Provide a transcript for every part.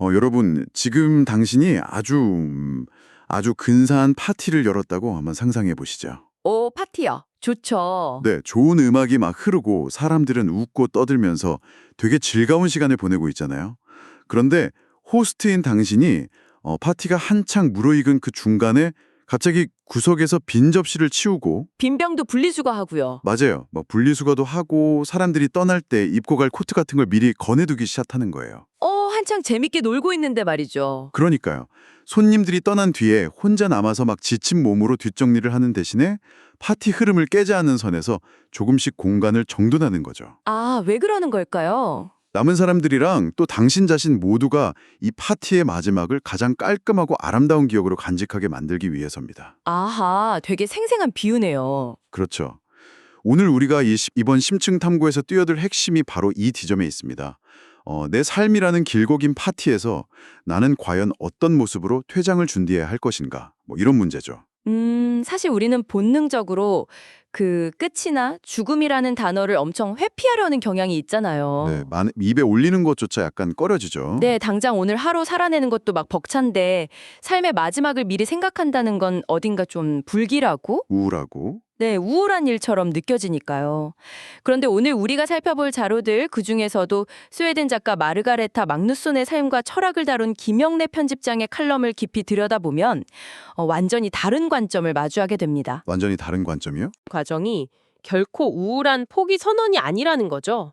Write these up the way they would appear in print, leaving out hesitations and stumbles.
여러분, 지금 당신이 아주 근사한 파티를 열었다고 한번 상상해 보시죠. 오, 파티요. 좋죠. 네, 좋은 음악이 막 흐르고 사람들은 웃고 떠들면서 되게 즐거운 시간을 보내고 있잖아요. 그런데 호스트인 당신이 파티가 한창 무르익은 그 중간에 갑자기 구석에서 빈 접시를 치우고 빈병도 분리수거하고요. 맞아요. 뭐 분리수거도 하고 사람들이 떠날 때 입고 갈 코트 같은 걸 미리 거내두기 시작하는 거예요. 한창 재밌게 놀고 있는데 말이죠. 그러니까요. 손님들이 떠난 뒤에 혼자 남아서 막 지친 몸으로 뒷정리를 하는 대신에 파티 흐름을 깨지 않는 선에서 조금씩 공간을 정돈하는 거죠. 아, 왜 그러는 걸까요? 남은 사람들이랑 또 당신 자신 모두가 이 파티의 마지막을 가장 깔끔하고 아름다운 기억으로 간직하게 만들기 위해서입니다. 아하, 되게 생생한 비유네요. 그렇죠. 오늘 우리가 이번 심층 탐구에서 뛰어들 핵심이 바로 이 지점에 있습니다. 내 삶이라는 길고 긴 파티에서 나는 과연 어떤 모습으로 퇴장을 준비해야 할 것인가? 뭐 이런 문제죠. 사실 우리는 본능적으로 그 끝이나 죽음이라는 단어를 엄청 회피하려는 경향이 있잖아요. 네, 입에 올리는 것조차 약간 꺼려지죠. 네, 당장 오늘 하루 살아내는 것도 막 벅찬데 삶의 마지막을 미리 생각한다는 건 어딘가 좀 불길하고 우울하고. 네, 우울한 일처럼 느껴지니까요. 그런데 오늘 우리가 살펴볼 자료들 그중에서도 스웨덴 작가 마르가레타 magnusson의 삶과 철학을 다룬 김영래 편집장의 칼럼을 깊이 들여다보면 완전히 다른 관점을 마주하게 됩니다. 완전히 다른 관점이요? 과정이 결코 우울한 포기 선언이 아니라는 거죠.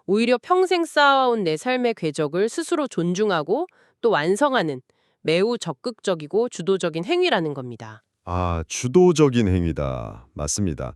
오히려 평생 쌓아온 내 삶의 궤적을 스스로 존중하고 또 완성하는 매우 적극적이고 주도적인 행위라는 겁니다. 아, 주도적인 행위다. 맞습니다.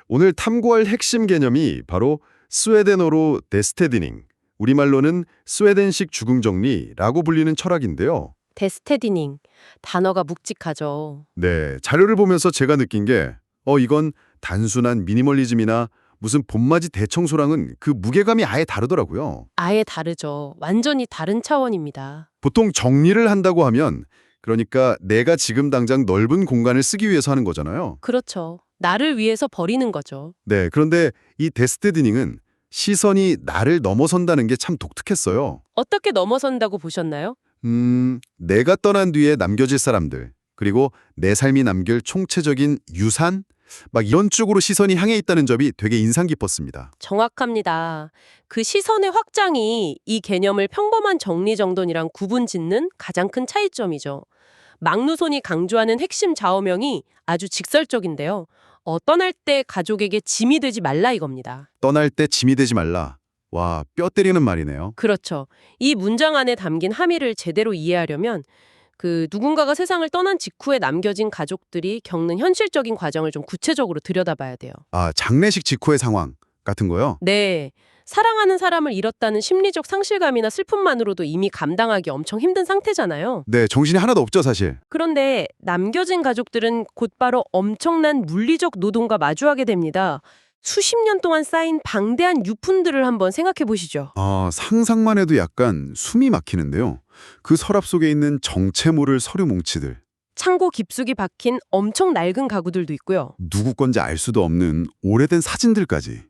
오늘 탐구할 핵심 개념이 바로 스웨덴어로 데스테디닝, 우리말로는 스웨덴식 죽음정리라고 불리는 철학인데요. 데스테디닝, 단어가 묵직하죠. 네, 자료를 보면서 제가 느낀 게 이건 단순한 미니멀리즘이나 무슨 봄맞이 대청소랑은 그 무게감이 아예 다르더라고요. 아예 다르죠. 완전히 다른 차원입니다. 보통 정리를 한다고 하면 그러니까 내가 지금 당장 넓은 공간을 쓰기 위해서 하는 거잖아요. 그렇죠. 나를 위해서 버리는 거죠. 네, 그런데 이 데스테디닝은 시선이 나를 넘어선다는 게 참 독특했어요. 어떻게 넘어선다고 보셨나요? 내가 떠난 뒤에 남겨질 사람들, 그리고 내 삶이 남길 총체적인 유산? 막 이런 쪽으로 시선이 향해 있다는 점이 되게 인상 깊었습니다. 정확합니다. 그 시선의 확장이 이 개념을 평범한 정리정돈이랑 구분짓는 가장 큰 차이점이죠. 막누손이 강조하는 핵심 좌우명이 아주 직설적인데요. 떠날 때 가족에게 짐이 되지 말라 이겁니다. 떠날 때 짐이 되지 말라. 와, 뼈 때리는 말이네요. 그렇죠. 이 문장 안에 담긴 함의를 제대로 이해하려면 누군가가 세상을 떠난 직후에 남겨진 가족들이 겪는 현실적인 과정을 좀 구체적으로 들여다봐야 돼요. 아, 장례식 직후의 상황 같은 거요? 네. 사랑하는 사람을 잃었다는 심리적 상실감이나 슬픔만으로도 이미 감당하기 엄청 힘든 상태잖아요. 네, 정신이 하나도 없죠, 사실. 그런데 남겨진 가족들은 곧바로 엄청난 물리적 노동과 마주하게 됩니다. 수십 년 동안 쌓인 방대한 유품들을 한번 생각해 보시죠. 상상만 해도 약간 숨이 막히는데요. 그 서랍 속에 있는 정체 모를 서류 뭉치들. 창고 깊숙이 박힌 엄청 낡은 가구들도 있고요. 누구 건지 알 수도 없는 오래된 사진들까지.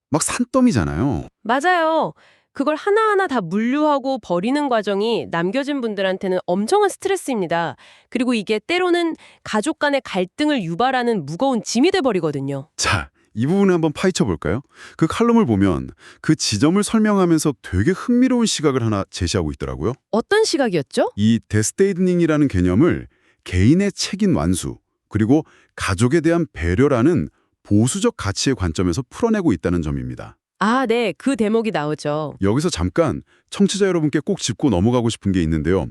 막 산더미잖아요. 맞아요. 그걸 하나하나 다 분류하고 버리는 과정이 남겨진 분들한테는 엄청난 스트레스입니다. 그리고 이게 때로는 가족 간의 갈등을 유발하는 무거운 짐이 돼버리거든요. 자, 이 부분을 한번 파헤쳐 볼까요? 그 칼럼을 보면 그 지점을 설명하면서 되게 흥미로운 시각을 하나 제시하고 있더라고요. 어떤 시각이었죠? 이 데스테이드닝이라는 개념을 개인의 책임 완수, 그리고 가족에 대한 배려라는 보수적 가치의 관점에서 풀어내고 있다는 점입니다. 아, 네. 그 대목이 나오죠. 여기서 잠깐 청취자 여러분께 꼭 짚고 넘어가고 싶은 게 있는데요.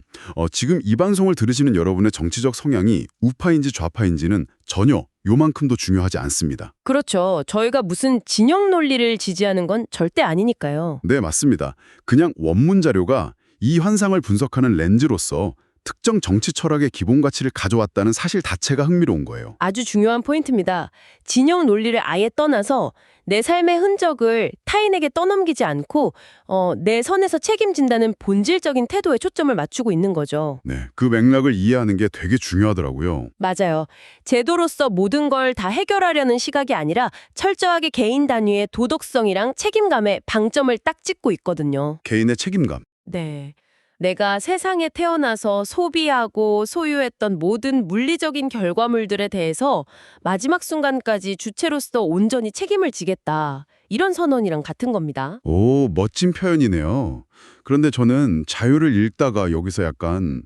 지금 이 방송을 들으시는 여러분의 정치적 성향이 우파인지 좌파인지는 전혀 요만큼도 중요하지 않습니다. 그렇죠. 저희가 무슨 진영 논리를 지지하는 건 절대 아니니까요. 네, 맞습니다. 그냥 원문 자료가 이 환상을 분석하는 렌즈로서 특정 정치 철학의 기본 가치를 가져왔다는 사실 자체가 흥미로운 거예요. 아주 중요한 포인트입니다. 진영 논리를 아예 떠나서 내 삶의 흔적을 타인에게 떠넘기지 않고 내 선에서 책임진다는 본질적인 태도에 초점을 맞추고 있는 거죠. 네, 그 맥락을 이해하는 게 되게 중요하더라고요. 맞아요. 제도로서 모든 걸 다 해결하려는 시각이 아니라 철저하게 개인 단위의 도덕성이랑 책임감에 방점을 딱 찍고 있거든요. 개인의 책임감. 네. 내가 세상에 태어나서 소비하고 소유했던 모든 물리적인 결과물들에 대해서 마지막 순간까지 주체로서 온전히 책임을 지겠다. 이런 선언이랑 같은 겁니다. 오, 멋진 표현이네요. 그런데 저는 자유를 읽다가 여기서 약간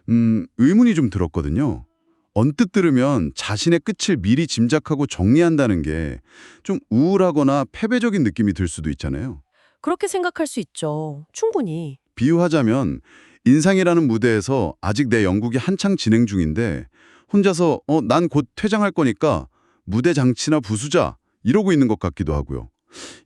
의문이 좀 들었거든요. 언뜻 들으면 자신의 끝을 미리 짐작하고 정리한다는 게 좀 우울하거나 패배적인 느낌이 들 수도 있잖아요. 그렇게 생각할 수 있죠. 충분히. 비유하자면 인상이라는 무대에서 아직 내 연극이 한창 진행 중인데 혼자서 난 곧 퇴장할 거니까 무대 장치나 부수자 이러고 있는 것 같기도 하고요.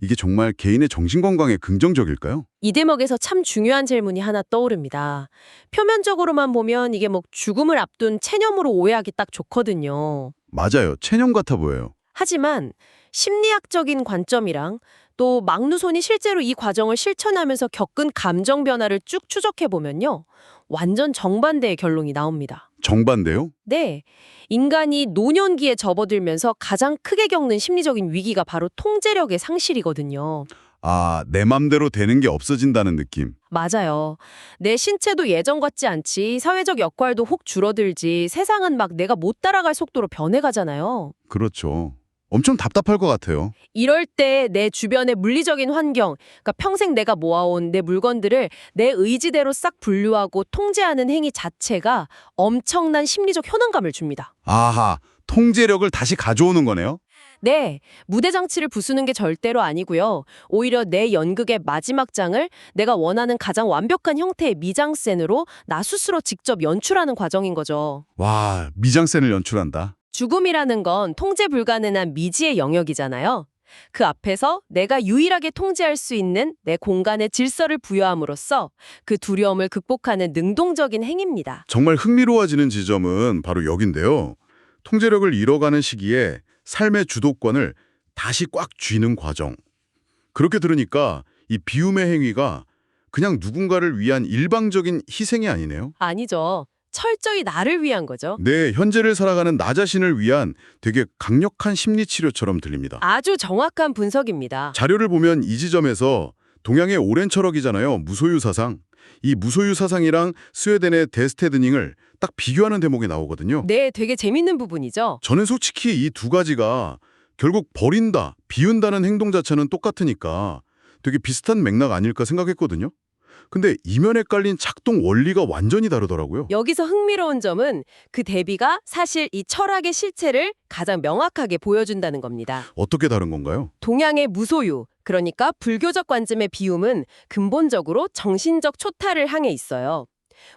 이게 정말 개인의 정신건강에 긍정적일까요? 이 대목에서 참 중요한 질문이 하나 떠오릅니다. 표면적으로만 보면 이게 뭐 죽음을 앞둔 체념으로 오해하기 딱 좋거든요. 맞아요. 체념 같아 보여요. 하지만 심리학적인 관점이랑 또 막누손이 실제로 이 과정을 실천하면서 겪은 감정 변화를 쭉 추적해보면요. 완전 정반대의 결론이 나옵니다. 정반대요? 네. 인간이 노년기에 접어들면서 가장 크게 겪는 심리적인 위기가 바로 통제력의 상실이거든요. 아, 내 맘대로 되는 게 없어진다는 느낌. 맞아요. 내 신체도 예전 같지 않지, 사회적 역할도 혹 줄어들지, 세상은 막 내가 못 따라갈 속도로 변해가잖아요. 그렇죠. 엄청 답답할 것 같아요. 이럴 때 내 주변의 물리적인 환경, 그러니까 평생 내가 모아온 내 물건들을 내 의지대로 싹 분류하고 통제하는 행위 자체가 엄청난 심리적 효능감을 줍니다. 아하, 통제력을 다시 가져오는 거네요? 네, 무대 장치를 부수는 게 절대로 아니고요. 오히려 내 연극의 마지막 장을 내가 원하는 가장 완벽한 형태의 미장센으로 나 스스로 직접 연출하는 과정인 거죠. 와, 미장센을 연출한다. 죽음이라는 건 통제 불가능한 미지의 영역이잖아요. 그 앞에서 내가 유일하게 통제할 수 있는 내 공간의 질서를 부여함으로써 그 두려움을 극복하는 능동적인 행위입니다. 정말 흥미로워지는 지점은 바로 여긴데요. 통제력을 잃어가는 시기에 삶의 주도권을 다시 꽉 쥐는 과정. 그렇게 들으니까 이 비움의 행위가 그냥 누군가를 위한 일방적인 희생이 아니네요. 아니죠. 철저히 나를 위한 거죠. 내 현재를 살아가는 나 자신을 위한 되게 강력한 심리치료처럼 들립니다. 아주 정확한 분석입니다. 자료를 보면 이 지점에서 동양의 오랜 철학이잖아요. 무소유 사상. 이 무소유 사상이랑 스웨덴의 데스테드닝을 딱 비교하는 대목이 나오거든요. 네, 되게 재밌는 부분이죠. 저는 솔직히 이 두 가지가 결국 버린다, 비운다는 행동 자체는 똑같으니까 되게 비슷한 맥락 아닐까 생각했거든요. 근데 이면에 깔린 작동 원리가 완전히 다르더라고요. 여기서 흥미로운 점은 그 대비가 사실 이 철학의 실체를 가장 명확하게 보여준다는 겁니다. 어떻게 다른 건가요? 동양의 무소유, 그러니까 불교적 관점의 비움은 근본적으로 정신적 초탈을 향해 있어요.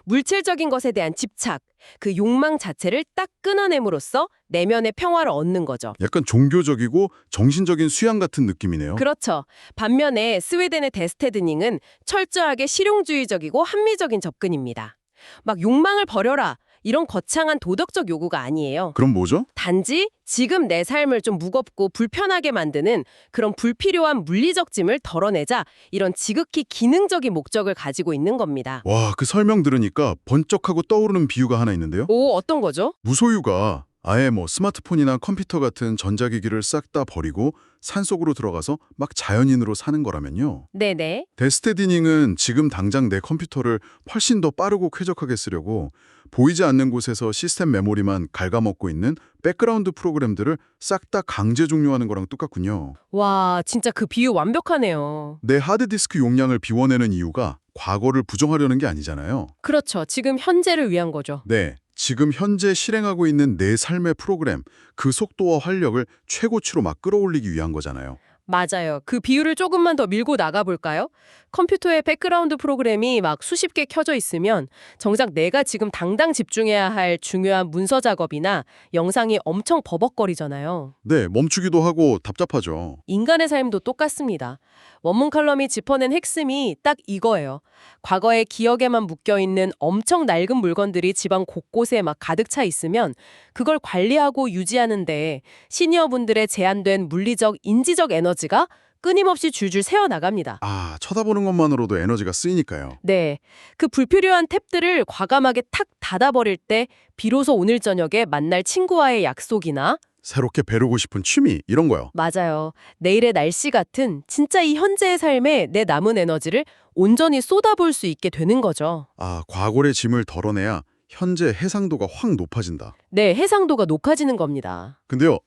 물질적인 것에 대한 집착, 그 욕망 자체를 딱 끊어냄으로써 내면의 평화를 얻는 거죠. 약간 종교적이고 정신적인 수양 같은 느낌이네요. 그렇죠. 반면에 스웨덴의 데스테드닝은 철저하게 실용주의적이고 합리적인 접근입니다. 막 욕망을 버려라, 이런 거창한 도덕적 요구가 아니에요. 그럼 뭐죠? 단지 지금 내 삶을 좀 무겁고 불편하게 만드는 그런 불필요한 물리적 짐을 덜어내자, 이런 지극히 기능적인 목적을 가지고 있는 겁니다. 와, 그 설명 들으니까 번쩍하고 떠오르는 비유가 하나 있는데요. 오, 어떤 거죠? 무소유가 아예 스마트폰이나 컴퓨터 같은 전자기기를 싹 다 버리고 산속으로 들어가서 막 자연인으로 사는 거라면요. 네네. 데스테디닝은 지금 당장 내 컴퓨터를 훨씬 더 빠르고 쾌적하게 쓰려고 보이지 않는 곳에서 시스템 메모리만 갉아먹고 있는 백그라운드 프로그램들을 싹 다 강제 종료하는 거랑 똑같군요. 와, 진짜 그 비유 완벽하네요. 내 하드디스크 용량을 비워내는 이유가 과거를 부정하려는 게 아니잖아요. 그렇죠. 지금 현재를 위한 거죠. 네, 지금 현재 실행하고 있는 내 삶의 프로그램, 그 속도와 활력을 최고치로 막 끌어올리기 위한 거잖아요. 맞아요. 그 비유를 조금만 더 밀고 나가볼까요? 컴퓨터에 백그라운드 프로그램이 막 수십 개 켜져 있으면 정작 내가 지금 당장 집중해야 할 중요한 문서 작업이나 영상이 엄청 버벅거리잖아요. 네, 멈추기도 하고 답답하죠. 인간의 삶도 똑같습니다. 원문 칼럼이 짚어낸 핵심이 딱 이거예요. 과거의 기억에만 묶여있는 엄청 낡은 물건들이 집안 곳곳에 막 가득 차 있으면 그걸 관리하고 유지하는데 시니어분들의 제한된 물리적, 인지적 에너지가 끊임없이 줄줄 새어나갑니다. 아, 쳐다보는 것만으로도 에너지가 쓰이니까요. 네, 그 불필요한 탭들을 과감하게 탁 닫아버릴 때 비로소 오늘 저녁에 만날 친구와의 약속이나 새롭게 배우고 싶은 취미 이런 거요. 맞아요. 내일의 날씨 같은 진짜 이 현재의 삶에 내 남은 에너지를 온전히 쏟아부을 수 있게 되는 거죠. 아, 과거의 짐을 덜어내야 현재 해상도가 확 높아진다. 네, 해상도가 높아지는 겁니다. 근데요,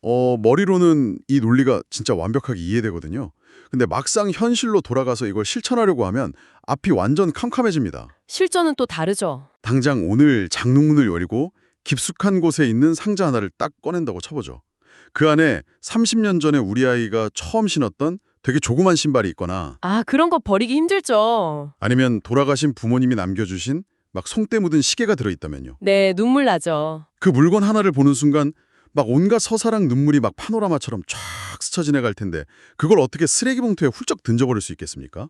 머리로는 이 논리가 진짜 완벽하게 이해되거든요. 근데 막상 현실로 돌아가서 이걸 실천하려고 하면 앞이 완전 캄캄해집니다. 실전은 또 다르죠. 당장 오늘 장롱문을 열고 깊숙한 곳에 있는 상자 하나를 딱 꺼낸다고 쳐보죠. 그 안에 30년 전에 우리 아이가 처음 신었던 되게 조그만 신발이 있거나 아, 그런 거 버리기 힘들죠. 아니면 돌아가신 부모님이 남겨주신 막 송때 묻은 시계가 들어있다면요. 네, 눈물 나죠. 그 물건 하나를 보는 순간 막 온갖 서사랑 눈물이 막 파노라마처럼 쫙 스쳐 지나갈 텐데 그걸 어떻게 쓰레기 봉투에 훌쩍 던져버릴 수 있겠습니까?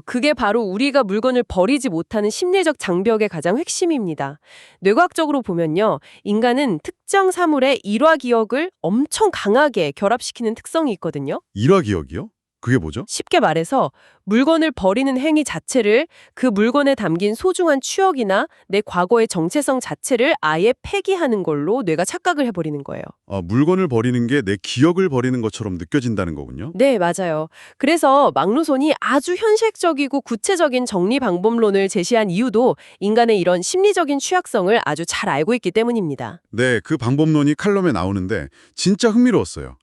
그게 바로 우리가 물건을 버리지 못하는 심리적 장벽의 가장 핵심입니다. 뇌과학적으로 보면요. 인간은 특정 사물의 일화 기억을 엄청 강하게 결합시키는 특성이 있거든요. 일화 기억이요? 그게 뭐죠? 쉽게 말해서 물건을 버리는 행위 자체를 그 물건에 담긴 소중한 추억이나 내 과거의 정체성 자체를 아예 폐기하는 걸로 뇌가 착각을 해버리는 거예요. 물건을 버리는 게 내 기억을 버리는 것처럼 느껴진다는 거군요. 네, 맞아요. 그래서 막루손이 아주 현실적이고 구체적인 정리 방법론을 제시한 이유도 인간의 이런 심리적인 취약성을 아주 잘 알고 있기 때문입니다. 네, 그 방법론이 칼럼에 나오는데 진짜 흥미로웠어요.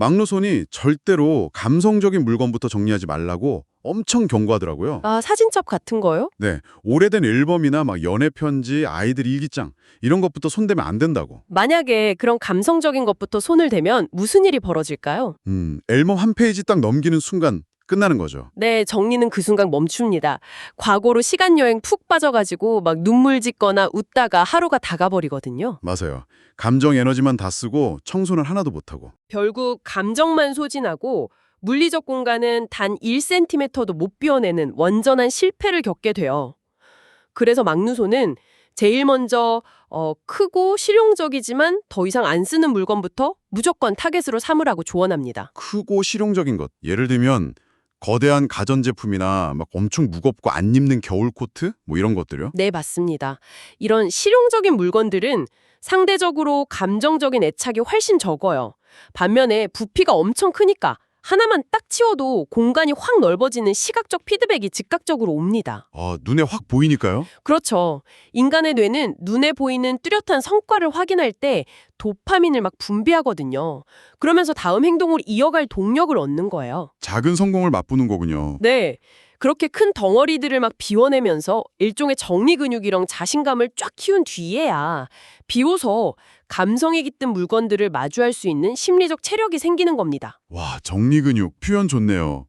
막루손이 절대로 감성적인 물건부터 정리하지 말라고 엄청 경고하더라고요. 아, 사진첩 같은 거요? 네, 오래된 앨범이나 막 연애 편지, 아이들 일기장 이런 것부터 손대면 안 된다고. 만약에 그런 감성적인 것부터 손을 대면 무슨 일이 벌어질까요? 앨범 한 페이지 딱 넘기는 순간 끝나는 거죠. 네, 정리는 그 순간 멈춥니다. 과거로 시간여행 푹 빠져가지고 막 눈물 짓거나 웃다가 하루가 다 가버리거든요. 맞아요. 감정 에너지만 다 쓰고 청소는 하나도 못하고. 결국 감정만 소진하고 물리적 공간은 단 1cm도 못 비워내는 완전한 실패를 겪게 돼요. 그래서 막루손은 제일 먼저 크고 실용적이지만 더 이상 안 쓰는 물건부터 무조건 타겟으로 삼으라고 조언합니다. 크고 실용적인 것. 예를 들면 거대한 가전제품이나 막 엄청 무겁고 안 입는 겨울 코트? 뭐 이런 것들요. 네, 맞습니다. 이런 실용적인 물건들은 상대적으로 감정적인 애착이 훨씬 적어요. 반면에 부피가 엄청 크니까 하나만 딱 치워도 공간이 확 넓어지는 시각적 피드백이 즉각적으로 옵니다. 눈에 확 보이니까요. 그렇죠. 인간의 뇌는 눈에 보이는 뚜렷한 성과를 확인할 때 도파민을 막 분비하거든요. 그러면서 다음 행동을 이어갈 동력을 얻는 거예요. 작은 성공을 맛보는 거군요. 네. 그렇게 큰 덩어리들을 막 비워내면서 일종의 정리 근육이랑 자신감을 쫙 키운 뒤에야 비로소 감성이 깃든 물건들을 마주할 수 있는 심리적 체력이 생기는 겁니다. 와, 정리근육 표현 좋네요.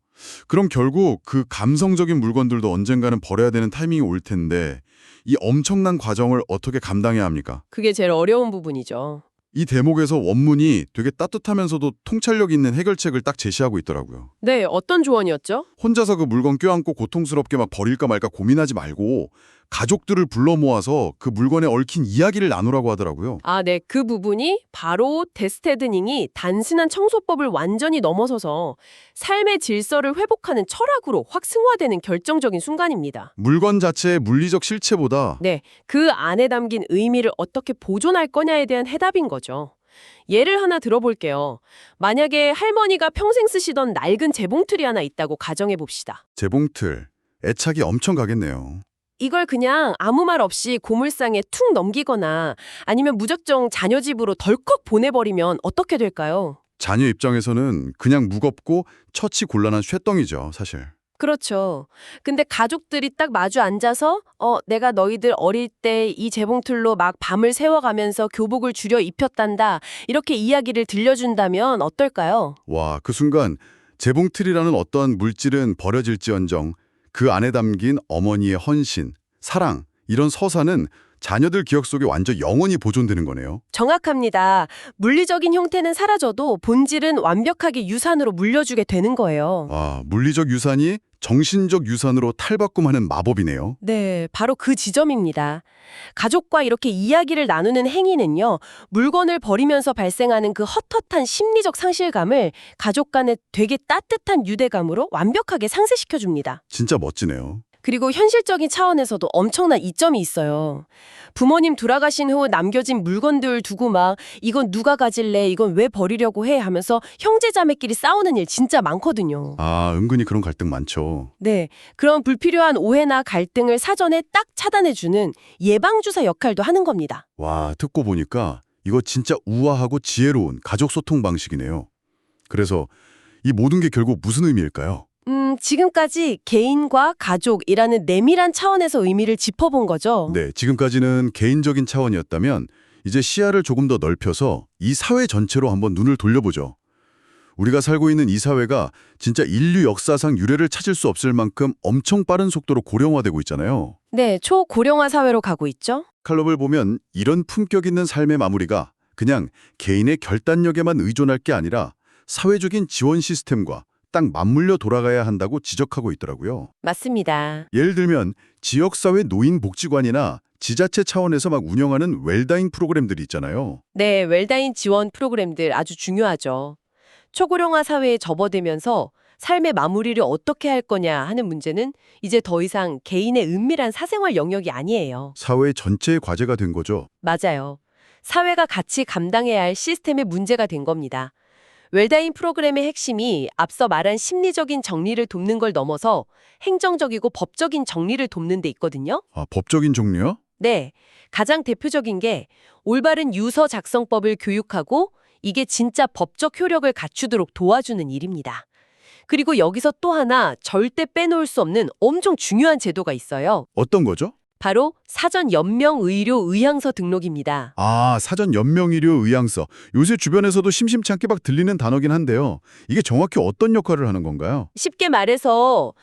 그럼 결국 그 감성적인 물건들도 언젠가는 버려야 되는 타이밍이 올 텐데 이 엄청난 과정을 어떻게 감당해야 합니까? 그게 제일 어려운 부분이죠. 이 대목에서 원문이 되게 따뜻하면서도 통찰력 있는 해결책을 딱 제시하고 있더라고요. 네, 어떤 조언이었죠? 혼자서 그 물건 껴안고 고통스럽게 막 버릴까 말까 고민하지 말고 가족들을 불러 모아서 그 물건에 얽힌 이야기를 나누라고 하더라고요. 아, 네. 그 부분이 바로 데스테드닝이 단순한 청소법을 완전히 넘어서서 삶의 질서를 회복하는 철학으로 확 승화되는 결정적인 순간입니다. 물건 자체의 물리적 실체보다 네. 그 안에 담긴 의미를 어떻게 보존할 거냐에 대한 해답인 거죠. 예를 하나 들어볼게요. 만약에 할머니가 평생 쓰시던 낡은 재봉틀이 하나 있다고 가정해 봅시다. 재봉틀, 애착이 엄청 가겠네요. 이걸 그냥 아무 말 없이 고물상에 툭 넘기거나 아니면 무작정 자녀 집으로 덜컥 보내버리면 어떻게 될까요? 자녀 입장에서는 그냥 무겁고 처치 곤란한 쇳덩이죠, 사실. 그렇죠. 근데 가족들이 딱 마주 앉아서 내가 너희들 어릴 때 이 재봉틀로 막 밤을 새워가면서 교복을 줄여 입혔단다. 이렇게 이야기를 들려준다면 어떨까요? 와, 그 순간 재봉틀이라는 어떠한 물질은 버려질지언정 그 안에 담긴 어머니의 헌신, 사랑, 이런 서사는 자녀들 기억 속에 완전 영원히 보존되는 거네요. 정확합니다. 물리적인 형태는 사라져도 본질은 완벽하게 유산으로 물려주게 되는 거예요. 와, 물리적 유산이 정신적 유산으로 탈바꿈하는 마법이네요. 네, 바로 그 지점입니다. 가족과 이렇게 이야기를 나누는 행위는요, 물건을 버리면서 발생하는 그 헛헛한 심리적 상실감을 가족 간의 되게 따뜻한 유대감으로 완벽하게 상쇄시켜줍니다. 진짜 멋지네요. 그리고 현실적인 차원에서도 엄청난 이점이 있어요. 부모님 돌아가신 후 남겨진 물건들 두고 막 이건 누가 가질래, 이건 왜 버리려고 해 하면서 형제자매끼리 싸우는 일 진짜 많거든요. 아, 은근히 그런 갈등 많죠. 네, 그런 불필요한 오해나 갈등을 사전에 딱 차단해주는 예방주사 역할도 하는 겁니다. 와, 듣고 보니까 이거 진짜 우아하고 지혜로운 가족 소통 방식이네요. 그래서 이 모든 게 결국 무슨 의미일까요? 지금까지 개인과 가족이라는 내밀한 차원에서 의미를 짚어본 거죠. 네, 지금까지는 개인적인 차원이었다면 이제 시야를 조금 더 넓혀서 이 사회 전체로 한번 눈을 돌려보죠. 우리가 살고 있는 이 사회가 진짜 인류 역사상 유례를 찾을 수 없을 만큼 엄청 빠른 속도로 고령화되고 있잖아요. 네, 초고령화 사회로 가고 있죠. 칼럼을 보면 이런 품격 있는 삶의 마무리가 그냥 개인의 결단력에만 의존할 게 아니라 사회적인 지원 시스템과 딱 맞물려 돌아가야 한다고 지적하고 있더라고요. 맞습니다. 예를 들면 지역사회 노인복지관이나 지자체 차원에서 막 운영하는 웰다잉 프로그램들이 있잖아요. 네, 웰다인 지원 프로그램들 아주 중요하죠. 초고령화 사회에 접어들면서 삶의 마무리를 어떻게 할 거냐 하는 문제는 이제 더 이상 개인의 은밀한 사생활 영역이 아니에요. 사회 전체의 과제가 된 거죠. 맞아요. 사회가 같이 감당해야 할 시스템의 문제가 된 겁니다. 웰다인 프로그램의 핵심이 앞서 말한 심리적인 정리를 돕는 걸 넘어서 행정적이고 법적인 정리를 돕는 데 있거든요. 아, 법적인 종류요? 네, 가장 대표적인 게 올바른 유서 작성법을 교육하고 이게 진짜 법적 효력을 갖추도록 도와주는 일입니다. 그리고 여기서 또 하나 절대 빼놓을 수 없는 엄청 중요한 제도가 있어요. 어떤 거죠? 바로 사전 연명 의료 의향서 등록입니다. 아, 사전 연명의료 의향서. 요새 주변에서도 심심치 않게 막 들리는 단어긴 한데요. 이게 정확히 어떤 역할을 하는 건가요? 쉽게 말해서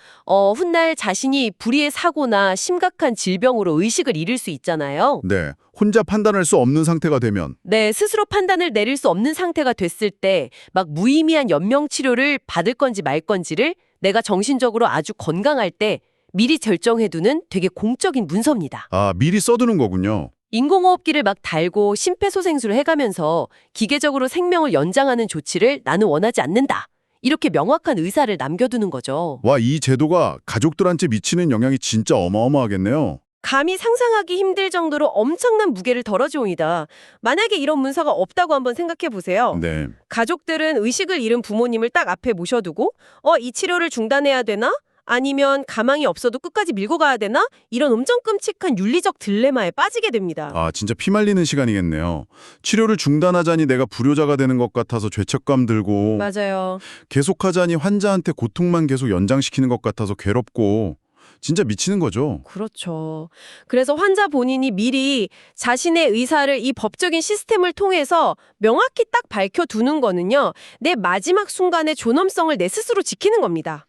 훗날 자신이 불의의 사고나 심각한 질병으로 의식을 잃을 수 있잖아요. 네, 혼자 판단할 수 없는 상태가 되면 네, 스스로 판단을 내릴 수 없는 상태가 됐을 때 막 무의미한 연명 치료를 받을 건지 말 건지를 내가 정신적으로 아주 건강할 때 미리 결정해두는 되게 공적인 문서입니다. 아, 미리 써두는 거군요. 인공호흡기를 막 달고 심폐소생술을 해가면서 기계적으로 생명을 연장하는 조치를 나는 원하지 않는다. 이렇게 명확한 의사를 남겨두는 거죠. 와, 이 제도가 가족들한테 미치는 영향이 진짜 어마어마하겠네요. 감히 상상하기 힘들 정도로 엄청난 무게를 덜어줍니다. 만약에 이런 문서가 없다고 한번 생각해 보세요. 네. 가족들은 의식을 잃은 부모님을 딱 앞에 모셔두고 이 치료를 중단해야 되나? 아니면 가망이 없어도 끝까지 밀고 가야 되나? 이런 엄청 끔찍한 윤리적 딜레마에 빠지게 됩니다. 아, 진짜 피말리는 시간이겠네요. 치료를 중단하자니 내가 불효자가 되는 것 같아서 죄책감 들고 맞아요. 계속하자니 환자한테 고통만 계속 연장시키는 것 같아서 괴롭고 진짜 미치는 거죠. 그렇죠. 그래서 환자 본인이 미리 자신의 의사를 이 법적인 시스템을 통해서 명확히 딱 밝혀두는 거는요. 내 마지막 순간의 존엄성을 내 스스로 지키는 겁니다.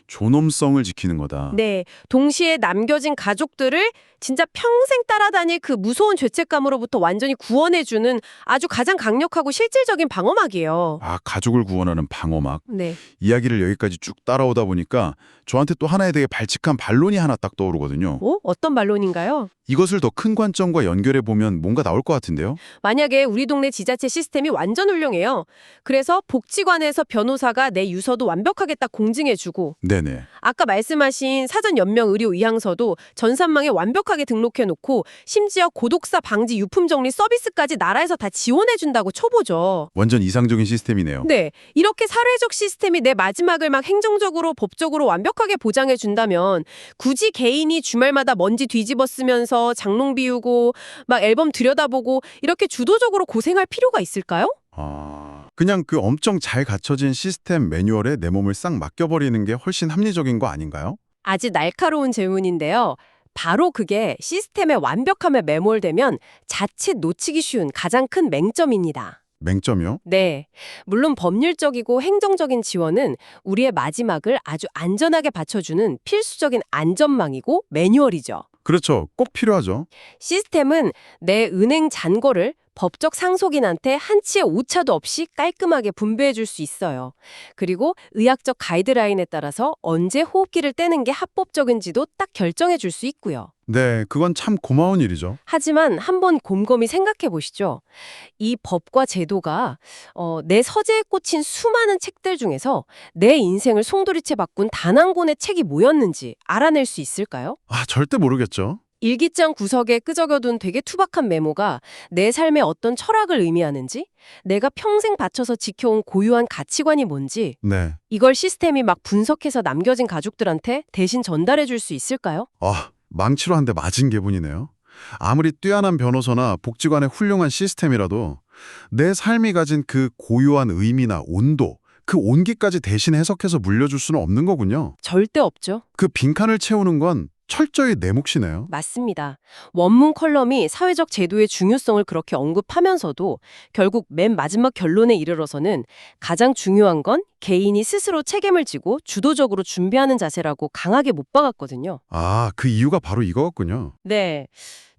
존엄성을 지키는 거다. 네, 동시에 남겨진 가족들을 진짜 평생 따라다닐 그 무서운 죄책감으로부터 완전히 구원해주는 아주 가장 강력하고 실질적인 방어막이에요. 아, 가족을 구원하는 방어막. 네, 이야기를 여기까지 쭉 따라오다 보니까 저한테 또 하나의 되게 발칙한 반론이 하나 딱 떠오르거든요. 어떤 반론인가요? 이것을 더 큰 관점과 연결해 보면 뭔가 나올 것 같은데요. 만약에 우리 동네 지자체 시스템이 완전 훌륭해요. 그래서 복지관에서 변호사가 내 유서도 완벽하게 딱 공증해주고 네네. 아까 말씀하신 사전 연명 의료 의향서도 전산망에 완벽하게 등록해놓고 심지어 고독사 방지 유품 정리 서비스까지 나라에서 다 지원해준다고 쳐보죠. 완전 이상적인 시스템이네요. 네, 이렇게 사회적 시스템이 내 마지막을 막 행정적으로 법적으로 완벽하게 보장해준다면 굳이 개인이 주말마다 먼지 뒤집어 쓰면서 장롱 비우고 막 앨범 들여다보고 이렇게 주도적으로 고생할 필요가 있을까요? 아, 그냥 그 엄청 잘 갖춰진 시스템 매뉴얼에 내 몸을 싹 맡겨버리는 게 훨씬 합리적인 거 아닌가요? 아주 날카로운 질문인데요. 바로 그게 시스템의 완벽함에 매몰되면 자칫 놓치기 쉬운 가장 큰 맹점입니다. 맹점이요? 네. 물론 법률적이고 행정적인 지원은 우리의 마지막을 아주 안전하게 받쳐주는 필수적인 안전망이고 매뉴얼이죠. 그렇죠. 꼭 필요하죠. 시스템은 내 은행 잔고를 법적 상속인한테 한치의 오차도 없이 깔끔하게 분배해 줄 수 있어요. 그리고 의학적 가이드라인에 따라서 언제 호흡기를 떼는 게 합법적인지도 딱 결정해 줄 수 있고요. 네, 그건 참 고마운 일이죠. 하지만 한번 곰곰이 생각해 보시죠. 이 법과 제도가 내 서재에 꽂힌 수많은 책들 중에서 내 인생을 송두리째 바꾼 단 한 권의 책이 뭐였는지 알아낼 수 있을까요? 아, 절대 모르겠죠. 일기장 구석에 끄적여둔 되게 투박한 메모가 내 삶에 어떤 철학을 의미하는지, 내가 평생 바쳐서 지켜온 고유한 가치관이 뭔지, 네. 이걸 시스템이 막 분석해서 남겨진 가족들한테 대신 전달해 줄 수 있을까요? 아, 망치로 한 대 맞은 기분이네요. 아무리 뛰어난 변호사나 복지관의 훌륭한 시스템이라도 내 삶이 가진 그 고유한 의미나 온도, 그 온기까지 대신 해석해서 물려줄 수는 없는 거군요. 절대 없죠. 그 빈칸을 채우는 건 철저히 내 몫이네요. 맞습니다. 원문 컬럼이 사회적 제도의 중요성을 그렇게 언급하면서도 결국 맨 마지막 결론에 이르러서는 가장 중요한 건 개인이 스스로 책임을 지고 주도적으로 준비하는 자세라고 강하게 못 박았거든요. 아, 그 이유가 바로 이거였군요. 네.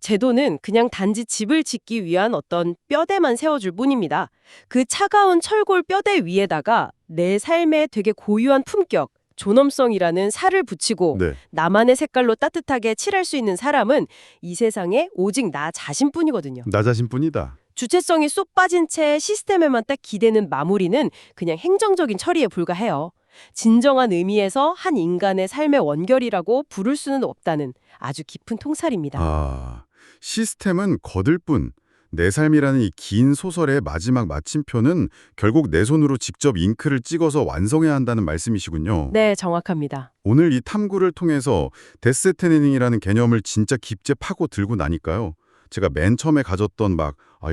제도는 그냥 단지 집을 짓기 위한 어떤 뼈대만 세워줄 뿐입니다. 그 차가운 철골 뼈대 위에다가 내 삶의 되게 고유한 품격, 존엄성이라는 살을 붙이고 네. 나만의 색깔로 따뜻하게 칠할 수 있는 사람은 이 세상에 오직 나 자신뿐이거든요. 나 자신뿐이다. 주체성이 쏙 빠진 채 시스템에만 딱 기대는 마무리는 그냥 행정적인 처리에 불과해요. 진정한 의미에서 한 인간의 삶의 원결이라고 부를 수는 없다는 아주 깊은 통살입니다. 아, 시스템은 거들 뿐. 내 삶이라는 이 긴 소설의 마지막 마침표는 결국 내 손으로 직접 잉크를 찍어서 완성해야 한다는 말씀이시군요. 네, 정확합니다. 오늘 이 탐구를 통해서 데스티니라는 개념을 진짜 깊게 파고 들고 나니까요. 제가 맨 처음에 가졌던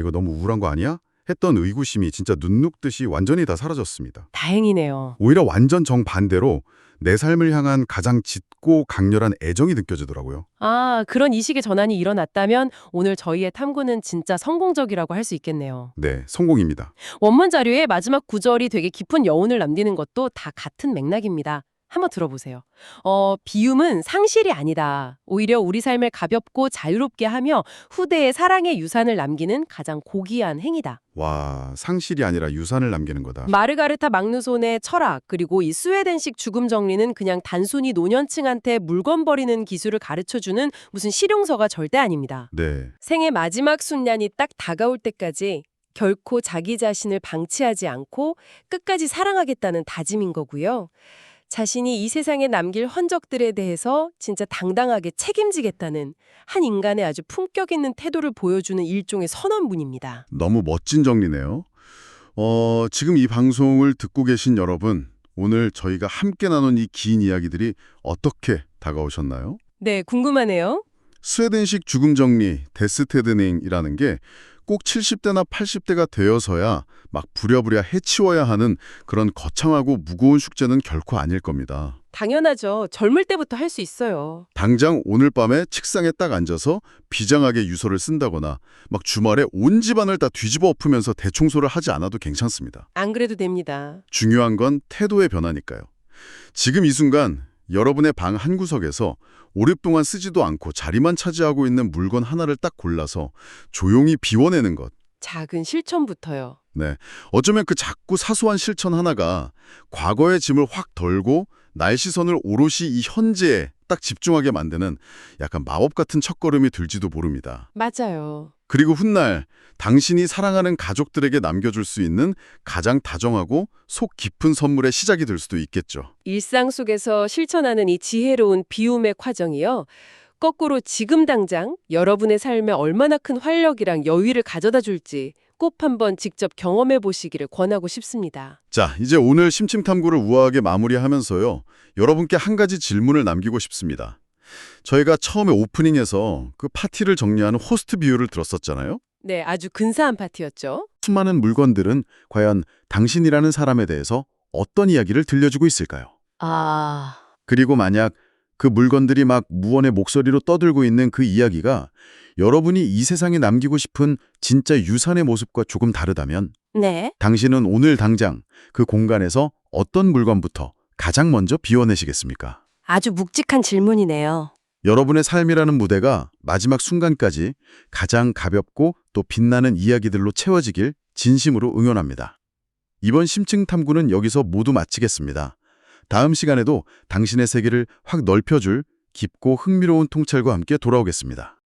이거 너무 우울한 거 아니야? 했던 의구심이 진짜 눈 녹듯이 완전히 다 사라졌습니다. 다행이네요. 오히려 완전 정반대로 내 삶을 향한 가장 짙고 강렬한 애정이 느껴지더라고요. 아, 그런 이식의 전환이 일어났다면 오늘 저희의 탐구는 진짜 성공적이라고 할 수 있겠네요. 네, 성공입니다. 원문 자료의 마지막 구절이 되게 깊은 여운을 남기는 것도 다 같은 맥락입니다. 한번 들어보세요. 비움은 상실이 아니다. 오히려 우리 삶을 가볍고 자유롭게 하며 후대에 사랑의 유산을 남기는 가장 고귀한 행위다. 와, 상실이 아니라 유산을 남기는 거다. 마르가르타 막누손의 철학, 그리고 이 스웨덴식 죽음 정리는 그냥 단순히 노년층한테 물건 버리는 기술을 가르쳐주는 무슨 실용서가 절대 아닙니다. 네, 생의 마지막 순간이 딱 다가올 때까지 결코 자기 자신을 방치하지 않고 끝까지 사랑하겠다는 다짐인 거고요. 자신이 이 세상에 남길 흔적들에 대해서 진짜 당당하게 책임지겠다는 한 인간의 아주 품격 있는 태도를 보여주는 일종의 선언문입니다. 너무 멋진 정리네요. 지금 이 방송을 듣고 계신 여러분, 오늘 저희가 함께 나눈 이 긴 이야기들이 어떻게 다가오셨나요? 네, 궁금하네요. 스웨덴식 죽음 정리, 데스테드닝이라는 게 꼭 70대나 80대가 되어서야 막 부랴부랴 해치워야 하는 그런 거창하고 무거운 숙제는 결코 아닐 겁니다. 당연하죠. 젊을 때부터 할 수 있어요. 당장 오늘 밤에 책상에 딱 앉아서 비장하게 유서를 쓴다거나 막 주말에 온 집안을 다 뒤집어 엎으면서 대청소를 하지 않아도 괜찮습니다. 안 그래도 됩니다. 중요한 건 태도의 변화니까요. 지금 이 순간 여러분의 방 한 구석에서 오랫동안 쓰지도 않고 자리만 차지하고 있는 물건 하나를 딱 골라서 조용히 비워내는 것. 작은 실천부터요. 네, 어쩌면 그 작고 사소한 실천 하나가 과거의 짐을 확 덜고 나의 시선을 오롯이 이 현재에 딱 집중하게 만드는 약간 마법 같은 첫걸음이 될지도 모릅니다. 맞아요. 그리고 훗날 당신이 사랑하는 가족들에게 남겨줄 수 있는 가장 다정하고 속 깊은 선물의 시작이 될 수도 있겠죠. 일상 속에서 실천하는 이 지혜로운 비움의 과정이요. 거꾸로 지금 당장 여러분의 삶에 얼마나 큰 활력이랑 여유를 가져다 줄지 꼭 한번 직접 경험해 보시기를 권하고 싶습니다. 자, 이제 오늘 심층탐구를 우아하게 마무리하면서요. 여러분께 한 가지 질문을 남기고 싶습니다. 저희가 처음에 오프닝에서 그 파티를 정리하는 호스트 비유를 들었었잖아요. 네, 아주 근사한 파티였죠. 수많은 물건들은 과연 당신이라는 사람에 대해서 어떤 이야기를 들려주고 있을까요? 그리고 만약 그 물건들이 막 무언의 목소리로 떠들고 있는 그 이야기가 여러분이 이 세상에 남기고 싶은 진짜 유산의 모습과 조금 다르다면 네. 당신은 오늘 당장 그 공간에서 어떤 물건부터 가장 먼저 비워내시겠습니까? 아주 묵직한 질문이네요. 여러분의 삶이라는 무대가 마지막 순간까지 가장 가볍고 또 빛나는 이야기들로 채워지길 진심으로 응원합니다. 이번 심층 탐구는 여기서 모두 마치겠습니다. 다음 시간에도 당신의 세계를 확 넓혀줄 깊고 흥미로운 통찰과 함께 돌아오겠습니다.